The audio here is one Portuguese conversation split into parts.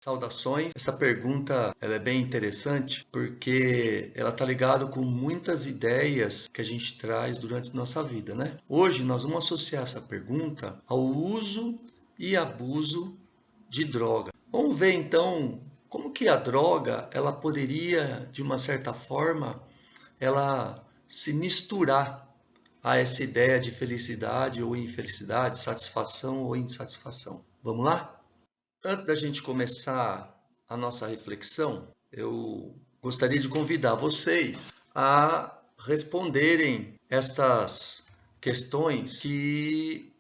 Saudações. Essa pergunta ela é bem interessante porque ela está ligada com muitas ideias que a gente traz durante nossa vida, né? Hoje nós vamos associar essa pergunta ao uso e abuso de droga. Vamos ver então como que a droga ela poderia, de uma certa forma, ela se misturar a essa ideia de felicidade ou infelicidade, satisfação ou insatisfação. Vamos lá? Antes da gente começar a nossa reflexão, eu gostaria de convidar vocês a responderem estas questões que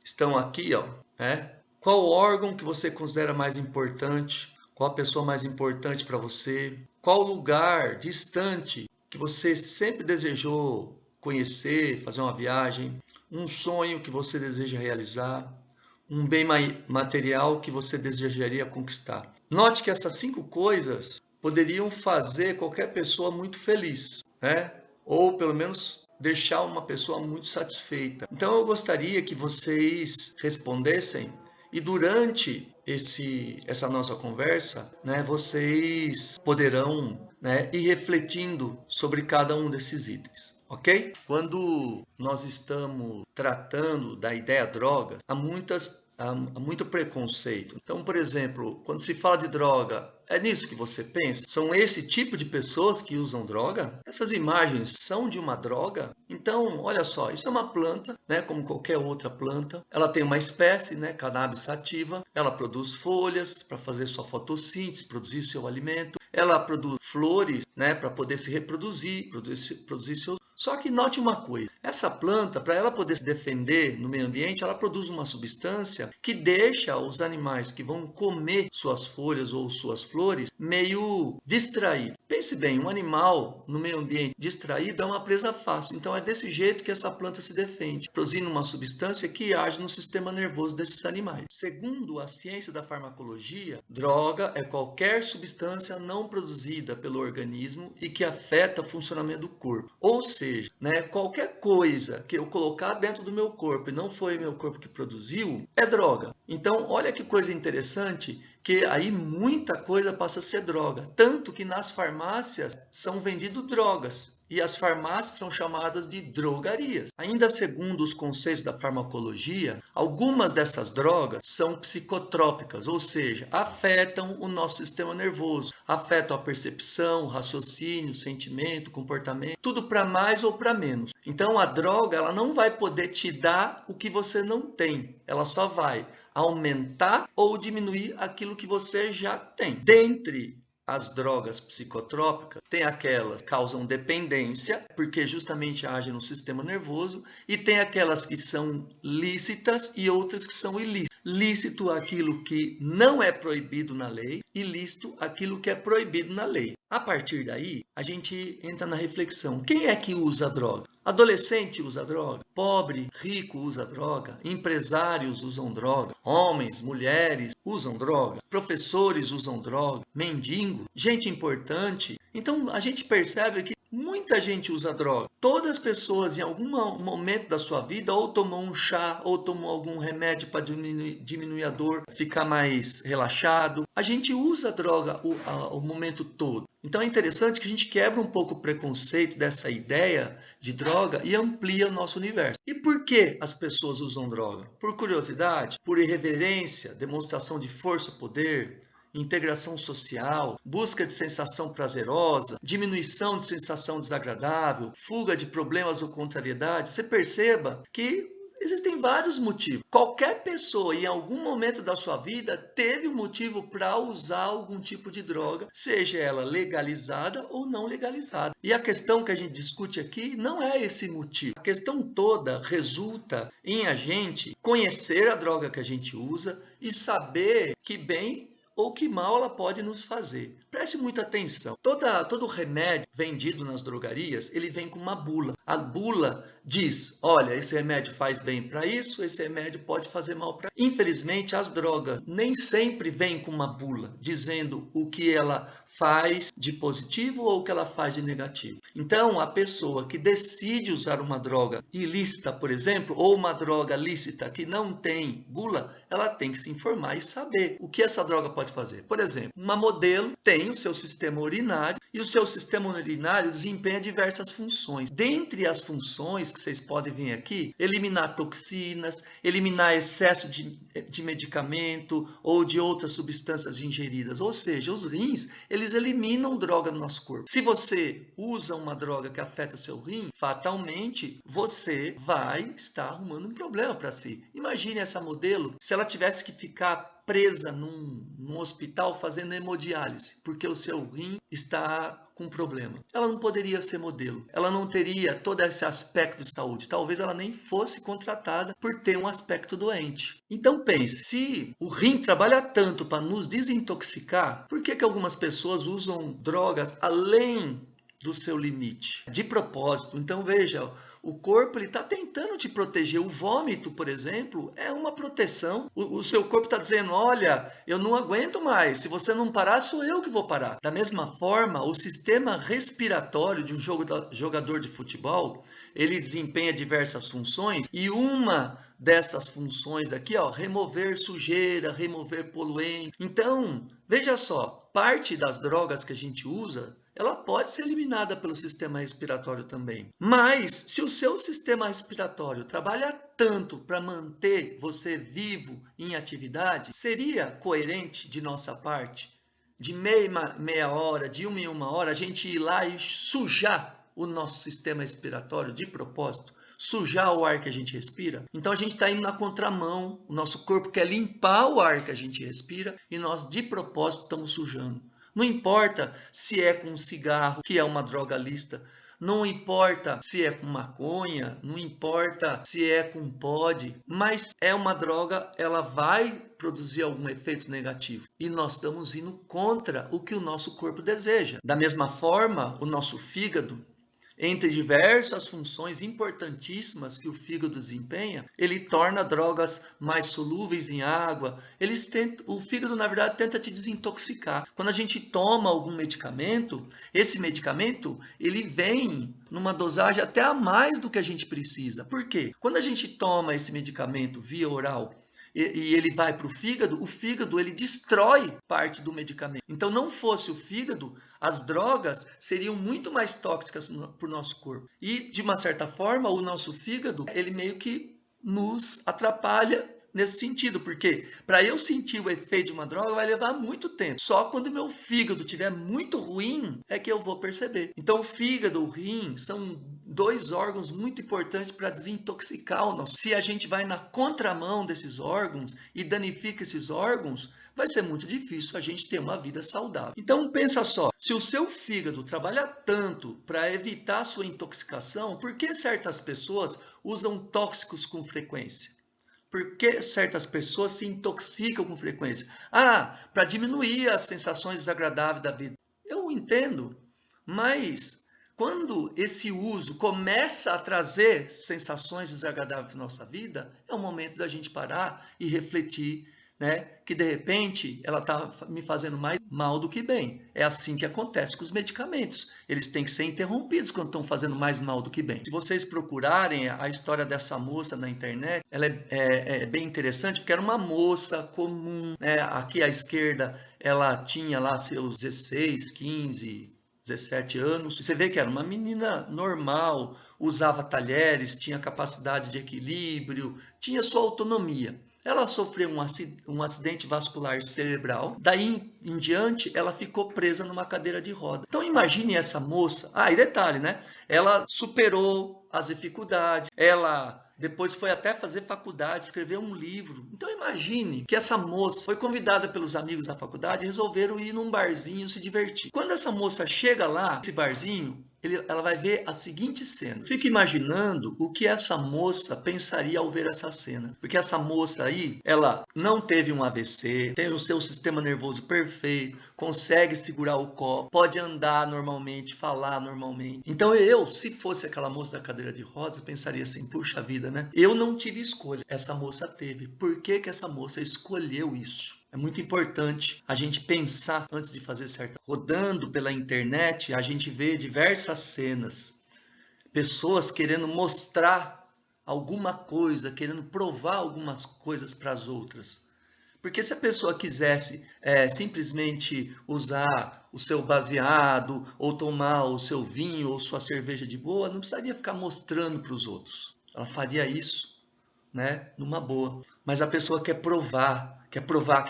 estão aqui, né? Qual órgão que você considera mais importante? Qual a pessoa mais importante para você? Qual lugar distante que você sempre desejou conhecer, fazer uma viagem? Um sonho que você deseja realizar? Um bem material que você desejaria conquistar. Note que essas 5 coisas poderiam fazer qualquer pessoa muito feliz, né? Ou pelo menos deixar uma pessoa muito satisfeita. Então eu gostaria que vocês respondessem e durante essa nossa conversa, né, vocês poderão, né, ir refletindo sobre cada um desses itens. Ok? Quando nós estamos tratando da ideia drogas, há muito preconceito. Então, por exemplo, quando se fala de droga, é nisso que você pensa? São esse tipo de pessoas que usam droga? Essas imagens são de uma droga? Então, olha só, isso é uma planta, né, como qualquer outra planta. Ela tem uma espécie, né, cannabis sativa. Ela produz folhas para fazer sua fotossíntese, produzir seu alimento. Ela produz flores, né, para poder se reproduzir, produzir seus. Só que note uma coisa, essa planta, para ela poder se defender no meio ambiente, ela produz uma substância que deixa os animais que vão comer suas folhas ou suas flores meio distraídos. Pense bem, um animal no meio ambiente distraído é uma presa fácil. Então é desse jeito que essa planta se defende, produzindo uma substância que age no sistema nervoso desses animais. Segundo a ciência da farmacologia, droga é qualquer substância não produzida pelo organismo e que afeta o funcionamento do corpo. Ou seja, né, qualquer coisa que eu colocar dentro do meu corpo e não foi meu corpo que produziu, é droga. Então, olha que coisa interessante, que aí muita coisa passa a ser droga. Tanto que nas farmácias são vendidas drogas. E as farmácias são chamadas de drogarias. Ainda segundo os conceitos da farmacologia, algumas dessas drogas são psicotrópicas, ou seja, afetam o nosso sistema nervoso, afetam a percepção, o raciocínio, o sentimento, o comportamento, tudo para mais ou para menos. Então a droga ela não vai poder te dar o que você não tem, ela só vai aumentar ou diminuir aquilo que você já tem. Dentre as drogas psicotrópicas, tem aquelas que causam dependência, porque justamente agem no sistema nervoso, e tem aquelas que são lícitas e outras que são ilícitas. Lícito aquilo que não é proibido na lei, ilícito aquilo que é proibido na lei. A partir daí, a gente entra na reflexão. Quem é que usa droga? Adolescente usa droga, pobre, rico usa droga, empresários usam droga, homens, mulheres usam droga, professores usam droga, mendigo, gente importante. Então a gente percebe que muita gente usa droga. Todas as pessoas em algum momento da sua vida ou tomou um chá ou tomou algum remédio para diminuir a dor, ficar mais relaxado. A gente usa droga o momento todo. Então é interessante que a gente quebra um pouco o preconceito dessa ideia de droga e amplia o nosso universo. E por que as pessoas usam droga? Por curiosidade? Por irreverência? Demonstração de força, poder? Integração social, busca de sensação prazerosa, diminuição de sensação desagradável, fuga de problemas ou contrariedade. Você perceba que existem vários motivos. Qualquer pessoa em algum momento da sua vida teve um motivo para usar algum tipo de droga, seja ela legalizada ou não legalizada. E a questão que a gente discute aqui não é esse motivo. A questão toda resulta em a gente conhecer a droga que a gente usa e saber que bem ou que mal ela pode nos fazer. Preste muita atenção. Todo remédio vendido nas drogarias, ele vem com uma bula. A bula diz, olha, esse remédio faz bem para isso, esse remédio pode fazer mal para isso. Infelizmente, as drogas nem sempre vêm com uma bula, dizendo o que ela faz de positivo ou o que ela faz de negativo. Então, a pessoa que decide usar uma droga ilícita, por exemplo, ou uma droga lícita que não tem bula, ela tem que se informar e saber o que essa droga pode pode fazer. Por exemplo, uma modelo tem o seu sistema urinário e o seu sistema urinário desempenha diversas funções. Dentre as funções que vocês podem ver aqui, eliminar toxinas, eliminar excesso de medicamento ou de outras substâncias ingeridas. Ou seja, os rins, eles eliminam droga no nosso corpo. Se você usa uma droga que afeta o seu rim, fatalmente você vai estar arrumando um problema para si. Imagine essa modelo se ela tivesse que ficar presa num hospital fazendo hemodiálise, porque o seu rim está com problema. Ela não poderia ser modelo. Ela não teria todo esse aspecto de saúde. Talvez ela nem fosse contratada por ter um aspecto doente. Então pense, se o rim trabalha tanto para nos desintoxicar, por que algumas pessoas usam drogas além do seu limite? De propósito. Então veja, o corpo está tentando te proteger. O vômito, por exemplo, é uma proteção. O seu corpo está dizendo, olha, eu não aguento mais. Se você não parar, sou eu que vou parar. Da mesma forma, o sistema respiratório de um jogador de futebol, ele desempenha diversas funções. E uma dessas funções aqui, ó, remover sujeira, remover poluente. Então, veja só, parte das drogas que a gente usa, ela pode ser eliminada pelo sistema respiratório também. Mas, se o seu sistema respiratório trabalha tanto para manter você vivo em atividade, seria coerente de nossa parte, de meia hora, de uma em uma hora, a gente ir lá e sujar o nosso sistema respiratório de propósito? Sujar o ar que a gente respira? Então a gente está indo na contramão, o nosso corpo quer limpar o ar que a gente respira e nós de propósito estamos sujando. Não importa se é com cigarro, que é uma droga lista, não importa se é com maconha, não importa se é com pod, mas é uma droga, ela vai produzir algum efeito negativo. E nós estamos indo contra o que o nosso corpo deseja. Da mesma forma, o nosso fígado, entre diversas funções importantíssimas que o fígado desempenha, ele torna drogas mais solúveis em água. O fígado, na verdade, tenta te desintoxicar. Quando a gente toma algum medicamento, esse medicamento ele vem numa dosagem até a mais do que a gente precisa. Por quê? Quando a gente toma esse medicamento via oral e ele vai para o fígado ele destrói parte do medicamento. Então, não fosse o fígado, as drogas seriam muito mais tóxicas para o nosso corpo. E, de uma certa forma, o nosso fígado, ele meio que nos atrapalha nesse sentido, porque para eu sentir o efeito de uma droga vai levar muito tempo. Só quando meu fígado estiver muito ruim é que eu vou perceber. Então, o fígado, o rim, são dois órgãos muito importantes para desintoxicar o nosso. Se a gente vai na contramão desses órgãos e danifica esses órgãos, vai ser muito difícil a gente ter uma vida saudável. Então, pensa só, se o seu fígado trabalha tanto para evitar a sua intoxicação, por que certas pessoas usam tóxicos com frequência? Por que certas pessoas se intoxicam com frequência? Para diminuir as sensações desagradáveis da vida. Eu entendo, mas quando esse uso começa a trazer sensações desagradáveis para a nossa vida, é o momento da gente parar e refletir, né? Que de repente ela está me fazendo mais mal do que bem. É assim que acontece com os medicamentos. Eles têm que ser interrompidos quando estão fazendo mais mal do que bem. Se vocês procurarem a história dessa moça na internet, ela é bem interessante, porque era uma moça comum, né? Aqui à esquerda ela tinha lá seus 16, 15, 17 anos. Você vê que era uma menina normal, usava talheres, tinha capacidade de equilíbrio, tinha sua autonomia. Ela sofreu um acidente vascular cerebral, daí em diante ela ficou presa numa cadeira de roda. Então imagine essa moça, e detalhe, né? Ela superou as dificuldades, ela depois foi até fazer faculdade, escreveu um livro. Então imagine que essa moça foi convidada pelos amigos da faculdade e resolveram ir num barzinho se divertir. Quando essa moça chega lá, nesse barzinho, ela vai ver a seguinte cena. Fica imaginando o que essa moça pensaria ao ver essa cena. Porque essa moça aí, ela não teve um AVC, tem o seu sistema nervoso perfeito, consegue segurar o copo, pode andar normalmente, falar normalmente. Então se fosse aquela moça da cadeira de rodas, pensaria assim, puxa vida, né? Eu não tive escolha, essa moça teve. Por que essa moça escolheu isso? É muito importante a gente pensar antes de fazer certo. Rodando pela internet, a gente vê diversas cenas. Pessoas querendo mostrar alguma coisa, querendo provar algumas coisas para as outras. Porque se a pessoa quisesse simplesmente usar o seu baseado, ou tomar o seu vinho, ou sua cerveja de boa, não precisaria ficar mostrando para os outros. Ela faria isso, né, numa boa. Mas a pessoa quer provar que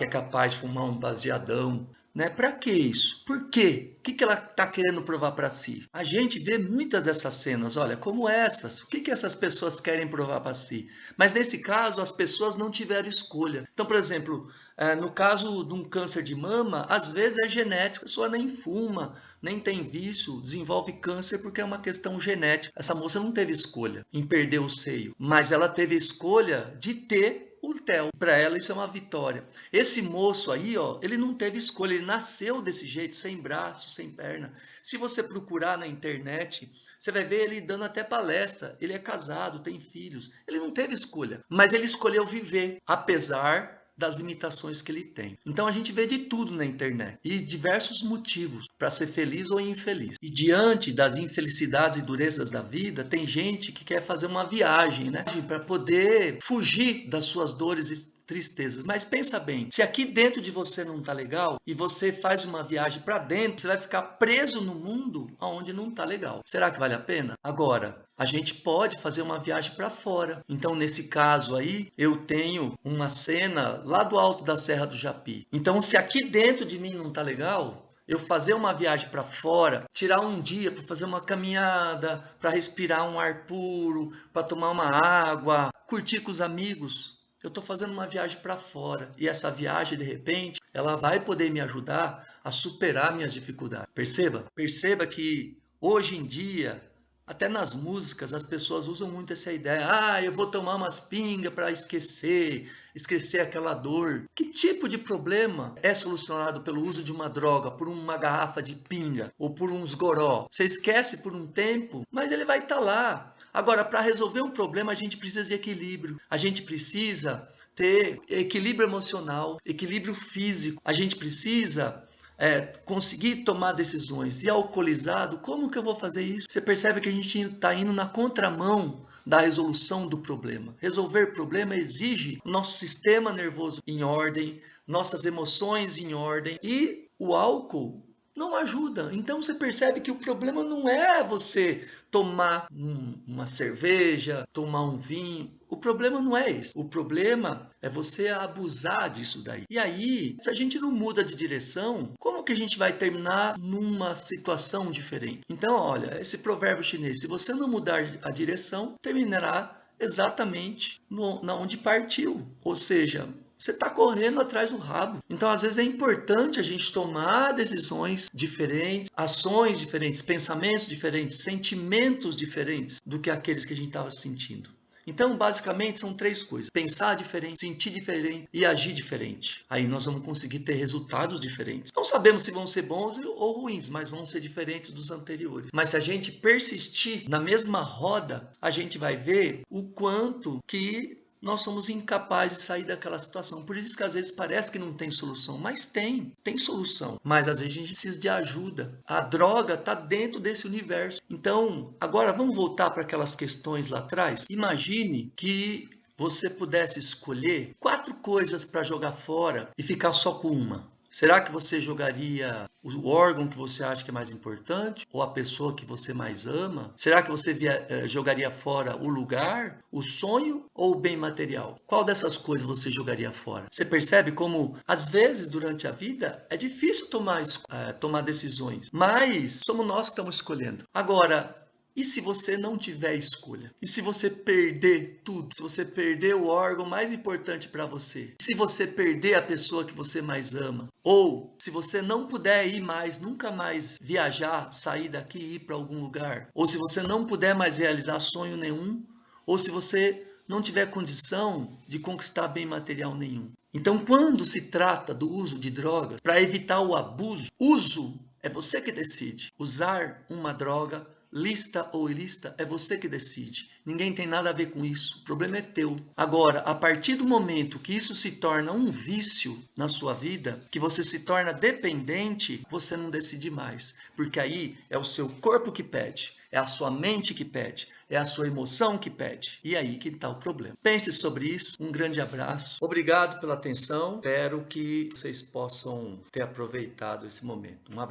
é capaz de fumar um baseadão, né? Para que isso? Por quê? O que ela está querendo provar para si? A gente vê muitas dessas cenas, olha, como essas. O que essas pessoas querem provar para si? Mas nesse caso, as pessoas não tiveram escolha. Então, por exemplo, no caso de um câncer de mama, às vezes é genético, a pessoa nem fuma, nem tem vício, desenvolve câncer porque é uma questão genética. Essa moça não teve escolha em perder o seio, mas ela teve escolha de ter o TEL. Para ela isso é uma vitória. Esse moço aí, ó, ele não teve escolha, ele nasceu desse jeito, sem braço, sem perna. Se você procurar na internet, você vai ver ele dando até palestra. Ele é casado, tem filhos. Ele não teve escolha, mas ele escolheu viver, apesar das limitações que ele tem. Então a gente vê de tudo na internet e diversos motivos para ser feliz ou infeliz. E diante das infelicidades e durezas da vida, tem gente que quer fazer uma viagem, né, para poder fugir das suas dores e tristezas. Mas pensa bem, se aqui dentro de você não tá legal e você faz uma viagem para dentro, você vai ficar preso no mundo onde não tá legal. Será que vale a pena? Agora, a gente pode fazer uma viagem para fora. Então, nesse caso aí, eu tenho uma cena lá do alto da Serra do Japi. Então, se aqui dentro de mim não tá legal, eu fazer uma viagem para fora, tirar um dia para fazer uma caminhada, para respirar um ar puro, para tomar uma água, curtir com os amigos. Eu estou fazendo uma viagem para fora e essa viagem, de repente, ela vai poder me ajudar a superar minhas dificuldades. Perceba que hoje em dia, até nas músicas, as pessoas usam muito essa ideia. Ah, eu vou tomar umas pingas para esquecer aquela dor. Que tipo de problema é solucionado pelo uso de uma droga, por uma garrafa de pinga ou por uns goró? Você esquece por um tempo, mas ele vai estar lá. Agora, para resolver um problema, a gente precisa de equilíbrio. A gente precisa ter equilíbrio emocional, equilíbrio físico. A gente precisa conseguir tomar decisões. E alcoolizado, como que eu vou fazer isso? Você percebe que a gente está indo na contramão da resolução do problema. Resolver problema exige nosso sistema nervoso em ordem, nossas emoções em ordem, e o álcool não ajuda. Então você percebe que o problema não é você tomar uma cerveja, tomar um vinho. O problema não é esse. O problema é você abusar disso daí. E aí, se a gente não muda de direção, como que a gente vai terminar numa situação diferente? Então, olha, esse provérbio chinês, se você não mudar a direção, terminará exatamente onde partiu. Ou seja, você está correndo atrás do rabo. Então, às vezes, é importante a gente tomar decisões diferentes, ações diferentes, pensamentos diferentes, sentimentos diferentes do que aqueles que a gente estava sentindo. Então, basicamente, são três coisas. Pensar diferente, sentir diferente e agir diferente. Aí nós vamos conseguir ter resultados diferentes. Não sabemos se vão ser bons ou ruins, mas vão ser diferentes dos anteriores. Mas se a gente persistir na mesma roda, a gente vai ver o quanto que nós somos incapazes de sair daquela situação. Por isso que às vezes parece que não tem solução, mas tem solução. Mas às vezes a gente precisa de ajuda. A droga está dentro desse universo. Então, agora vamos voltar para aquelas questões lá atrás. Imagine que você pudesse escolher 4 coisas para jogar fora e ficar só com uma. Será que você jogaria o órgão que você acha que é mais importante? Ou a pessoa que você mais ama? Será que você jogaria fora o lugar, o sonho ou o bem material? Qual dessas coisas você jogaria fora? Você percebe como, às vezes, durante a vida, é difícil tomar decisões, mas somos nós que estamos escolhendo. Agora, e se você não tiver escolha? E se você perder tudo? Se você perder o órgão mais importante para você? Se você perder a pessoa que você mais ama? Ou se você não puder ir mais, nunca mais viajar, sair daqui e ir para algum lugar? Ou se você não puder mais realizar sonho nenhum? Ou se você não tiver condição de conquistar bem material nenhum? Então, quando se trata do uso de drogas, para evitar o abuso, uso é você que decide. Usar uma droga, lista ou ilícita, é você que decide. Ninguém tem nada a ver com isso. O problema é teu. Agora, a partir do momento que isso se torna um vício na sua vida, que você se torna dependente, você não decide mais. Porque aí é o seu corpo que pede, é a sua mente que pede, É a sua emoção que pede. E aí que está o problema. Pense sobre isso. Um grande abraço. Obrigado pela atenção. Espero que vocês possam ter aproveitado esse momento. Um abraço.